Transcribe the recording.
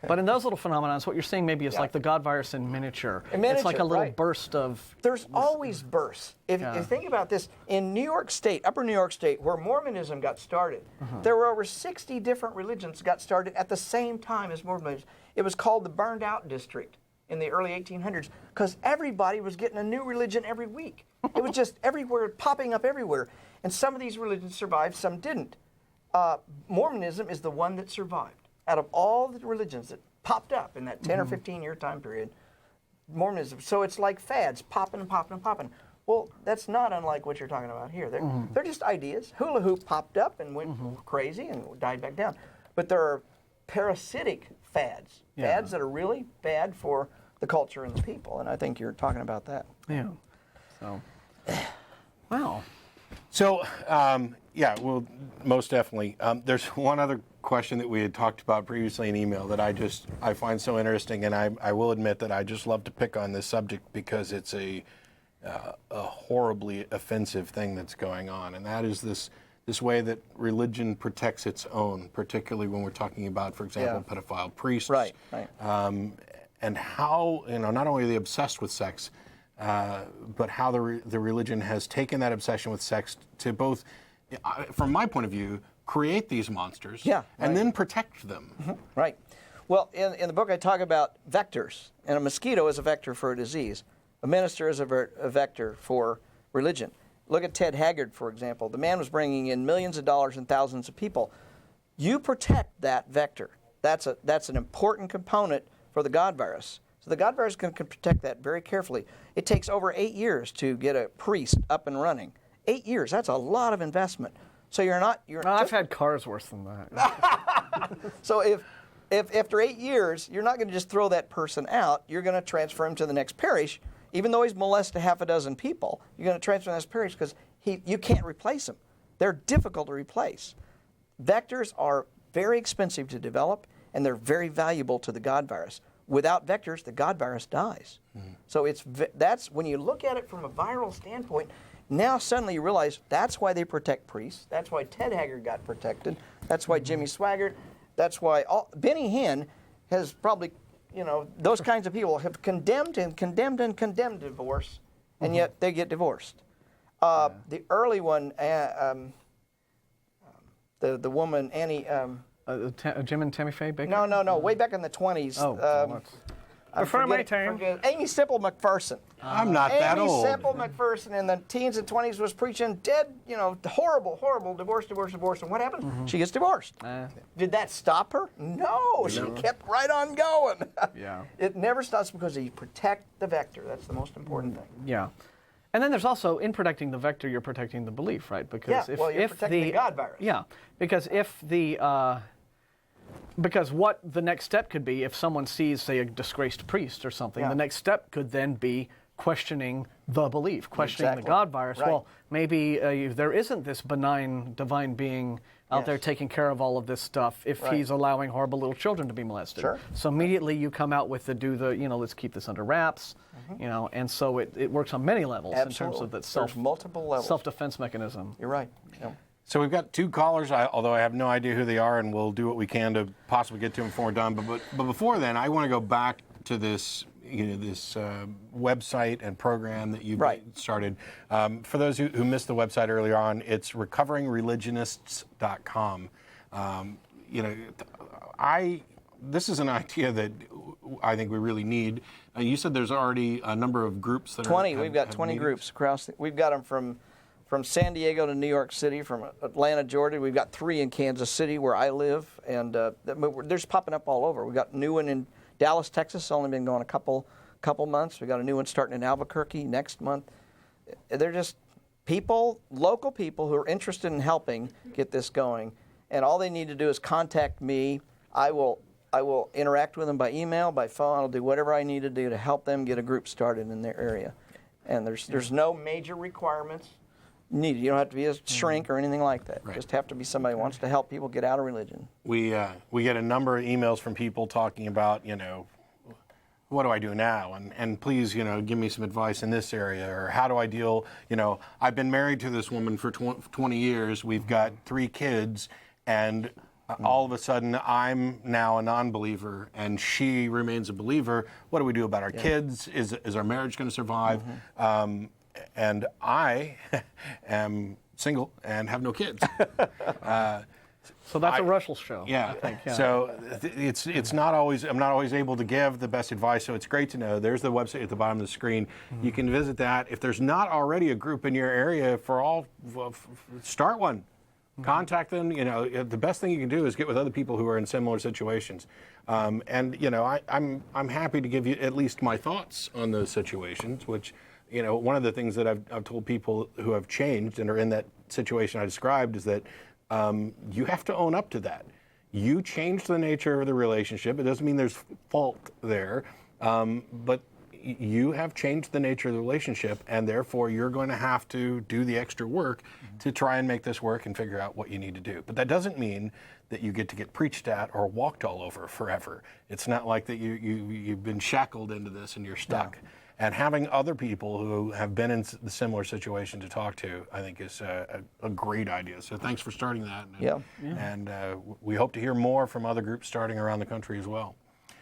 But in those little phenomena, what you're seeing maybe is like the God virus in miniature. It's like a little burst of... There's always bursts. If you think about this, in New York State, upper New York State, where Mormonism got started, there were over 60 different religions got started at the same time as Mormonism. It was called the Burned Out District in the early 1800s because everybody was getting a new religion every week. It was just everywhere, popping up everywhere. And some of these religions survived, some didn't. Mormonism is the one that survived. Out of all the religions that popped up in that 10 or 15-year time period, Mormonism. So it's like fads, popping and popping and popping. Well, that's not unlike what you're talking about here. They're just ideas. Hula hoop popped up and went crazy and died back down. But there are parasitic fads, fads that are really bad for the culture and the people. And I think you're talking about that. Yeah. So, wow. So, yeah, well, most definitely. There's one other question that we had talked about previously in email that I find so interesting, and I will admit that I just love to pick on this subject because it's a horribly offensive thing that's going on, and that is this way that religion protects its own, particularly when we're talking about, for example, pedophile priests. Right. And how, not only are they obsessed with sex, but how the religion has taken that obsession with sex to both, from my point of view, create these monsters and then protect them. Right. Well, in the book I talk about vectors, and a mosquito is a vector for a disease. A minister is a vector for religion. Look at Ted Haggard, for example. The man was bringing in millions of dollars and thousands of people. You protect that vector. That's an important component for the God virus. So the God virus can protect that very carefully. It takes over 8 years to get a priest up and running. 8 years, that's a lot of investment. So I've had cars worse than that. So if after 8 years, you're not going to just throw that person out, you're going to transfer him to the next parish. Even though he's molested half a dozen people, you're going to transfer him to the next parish because you can't replace him. They're difficult to replace. Vectors are very expensive to develop, and they're very valuable to the God virus. Without vectors, the God virus dies. So that's when you look at it from a viral standpoint. Now suddenly you realize that's why they protect priests. That's why Ted Haggard got protected. That's why Jimmy Swaggart. That's why Benny Hinn has probably, those kinds of people have condemned divorce, and yet they get divorced. The early one, the woman Annie. Jim and Tammy Faye Baker? No. Way back in the 20s. Before my time. Amy Semple McPherson. I'm not that old. Amy Semple McPherson in the teens and 20s was preaching dead, horrible, divorce. And what happened? She gets divorced. Did that stop her? No, she kept right on going. It never stops because you protect the vector. That's the most important thing. Yeah. And then there's also, in protecting the vector, you're protecting the belief, right? Because you're protecting the God virus. Yeah, because because what the next step could be if someone sees, say, a disgraced priest or something, the next step could then be questioning the belief, questioning the God virus. Right. Well, maybe there isn't this benign divine being out there taking care of all of this stuff if he's allowing horrible little children to be molested. Sure. So immediately you come out with let's keep this under wraps, and so it works on many levels in terms of that multiple levels. self-defense mechanism. You're right. Yeah. So we've got 2 callers, although I have no idea who they are, and we'll do what we can to possibly get to them before we're done. But before then, I want to go back to this, this website and program that you've started. For those who missed the website earlier on, it's recoveringreligionists.com. This is an idea that I think we really need. You said there's already a number of groups that 20. We've got 20 groups across. We've got them from San Diego to New York City, from Atlanta, Georgia. We've got 3 in Kansas City, where I live, and they're just popping up all over. We've got a new one in Dallas, Texas. Only been going a couple months. We've got a new one starting in Albuquerque next month. They're just local people who are interested in helping get this going, and all they need to do is contact me. I will interact with them by email, by phone. I'll do whatever I need to do to help them get a group started in their area. And there's no major requirements needed. You don't have to be a shrink or anything like that. Just have to be somebody who wants to help people get out of religion. We get a number of emails from people talking about, what do I do now? And please, give me some advice in this area, or how do I deal, I've been married to this woman for 20 years. We've got 3 kids, and all of a sudden I'm now a non-believer and she remains a believer. What do we do about our kids? Is our marriage going to survive? And I am single and have no kids. So that's a Russell show. Yeah. I think, yeah. So it's not always, I'm not always able to give the best advice. So it's great to know. There's the website at the bottom of the screen. You can visit that. If there's not already a group in your area start one. Contact them. You know, the best thing you can do is get with other people who are in similar situations. And you know, I'm happy to give you at least my thoughts on those situations. Which, you know, one of the things that I've told people who have changed and are in that situation I described is that you have to own up to that. You changed the nature of the relationship. It doesn't mean there's fault there, but you have changed the nature of the relationship, and therefore you're going to have to do the extra work to try and make this work and figure out what you need to do. But that doesn't mean that you get preached at or walked all over forever. It's not like that you've been shackled into this and you're stuck. Yeah. And having other people who have been in the similar situation to talk to, I think, is a great idea. So thanks for starting that. And we hope to hear more from other groups starting around the country as well.